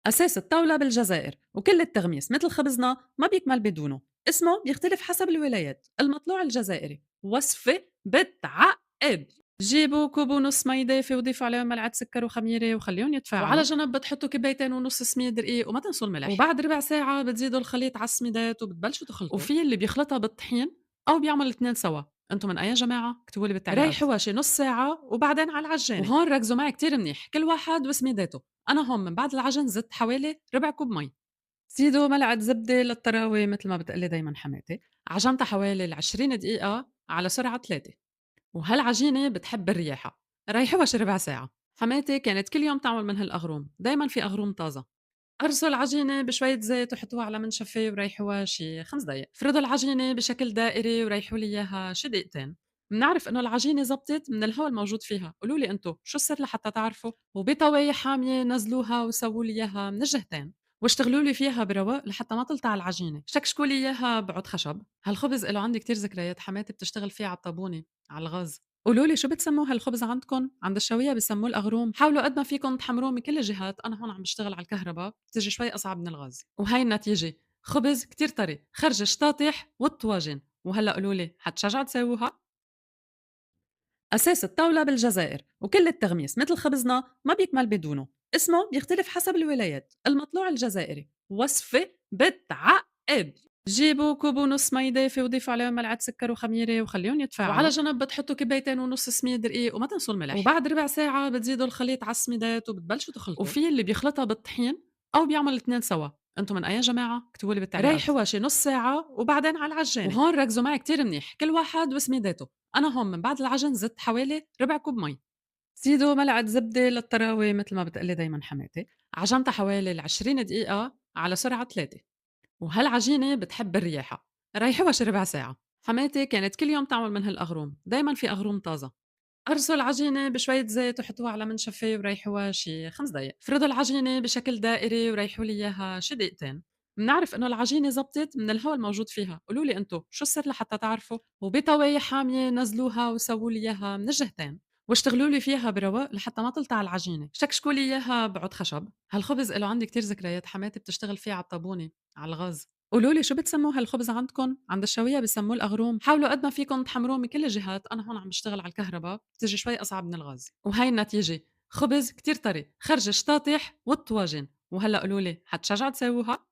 أساس الطاولة بالجزائر وكل التغميس مثل خبزنا ما بيكمل بدونه. اسمه بيختلف حسب الولايات. المطلوع الجزائري وصفة بتعقد. جيبوا كوب ونص مي دافي وضيفوا عليهم ملعقة سكر وخميرة وخليهم يتفاعلوا، وعلى جنب بتحطوا كوبايتين ونص سميد دقيق وما تنسوا الملح، وبعد ربع ساعة بتزيدوا الخليط على السميدات وبتبلشوا تخلطوا. وفي اللي بيخلطها بالطحين أو بيعمل الاثنين سوا. انتم من أي جماعة؟ اكتبوا لي بالتعليقات. ريحوها شي نص ساعة وبعدين على العجانة، وهون ركزوا معي كتير منيح، كل واحد وسميداته. أنا هون من بعد العجن زدت حوالي ربع كوب مي. زيدوا ملعقة زبدة للطراوة مثل ما بتقلي دايما حماتي. عجنتها حوالي 20 دقيقة على سرعة 3. وهالعجينة بتحب الرياحة. ريحوها شي ربع ساعة. حماتي كانت كل يوم تعمل من هالأغروم، دايما في أغروم طازة. قرصوا العجينة بشوية زيت وحطوها على منشفة وريحوها شي 5 دقايق. فردوا العجينة بشكل دائري وريحوا لي إياها شي دقيقتين. بنعرف إنه العجينة زبطت من الهواء الموجود فيها. قولوا لي أنتو شو السر لحتى تعرفوا؟ وبطواية حامية نزلوها وسووا لي إياها من الجهتين، واشتغلوا لي فيها برواق لحتى ما تلطع العجينة. شكشكوا لي إياها بعود خشب. هالخبز له عندي كتير ذكريات، حماتي بتشتغل فيه على الطابونة على الغاز. قولوا لي شو بتسموا هالخبز عندكم؟ عند الشوية بسموه الأغروم. حاولوا قد ما فيكم تحمروه من كل الجهات. أنا هون عم بشتغل على الكهرباء بتيجي شوي أصعب من الغاز. وهي النتيجة، خبز كتير طري خرج شطاطح والطواجن. وهلا قولوا لي حتشجعوا تساووها؟ أساس الطاولة بالجزائر وكل التغميس مثل خبزنا ما بيكمل بدونه. اسمه بيختلف حسب الولايات. المطلوع الجزائري وصفة بتعقد. جيبوا كوب ونص مي دافي وضيفوا عليهم ملعقة سكر وخميرة وخليهم يتفاعلوا، وعلى جنب بتحطوا كوبايتين ونص سميد رقيق وما تنسوا الملح، وبعد ربع ساعة بتزيدوا الخليط على السميدات وبتبلشوا تخلطوا. وفي اللي بيخلطها بالطحين أو بيعمل الاثنين سوا. انتم من أي جماعة؟ اكتبوا لي بالتعليقات. ريحوها شي نص ساعة وبعدين على العجانة، وهون ركزوا معي كتير منيح، كل واحد وسميداته. أنا هون من بعد العجن زدت حوالي ربع كوب مي. زيدوا ملعقة زبدة للطراوة مثل ما بتقلي دايما حماتي. عجنتها حوالي 20 دقيقة على سرعة 3. وهالعجينة بتحب الرياحة. ريحوها شي ربع ساعة. حماتي كانت كل يوم تعمل من هالأغروم، دايما في أغروم طازة. قرصوا العجينة بشوية زيت وحطوها على منشفة وريحوها شي 5 دقايق. فردوا العجينة بشكل دائري وريحوا لي إياها شي دقيقتين. بنعرف إنه العجينة زبطت من الهواء الموجود فيها. قولوا لي أنتو شو السر لحتى تعرفوا؟ وبطواية حامية نزلوها وسووا لي إياها من الجهتين، واشتغلوا لي فيها برواق لحتى ما تلطع العجينة. شكشكوا لي إياها بعود خشب. هالخبز له عندي كتير ذكريات، حماتي بتشتغل فيه على الطابونة على الغاز. قولوا لي شو بتسموا هالخبز عندكم؟ عند الشوية بسموه الأغروم. حاولوا قد ما فيكم تحمروه من كل الجهات. أنا هون عم بشتغل على الكهرباء بتيجي شوي أصعب من الغاز. وهي النتيجة، خبز كتير طري خرج شطاطح والطواجن. وهلا قولوا لي حتشجعوا تساووها؟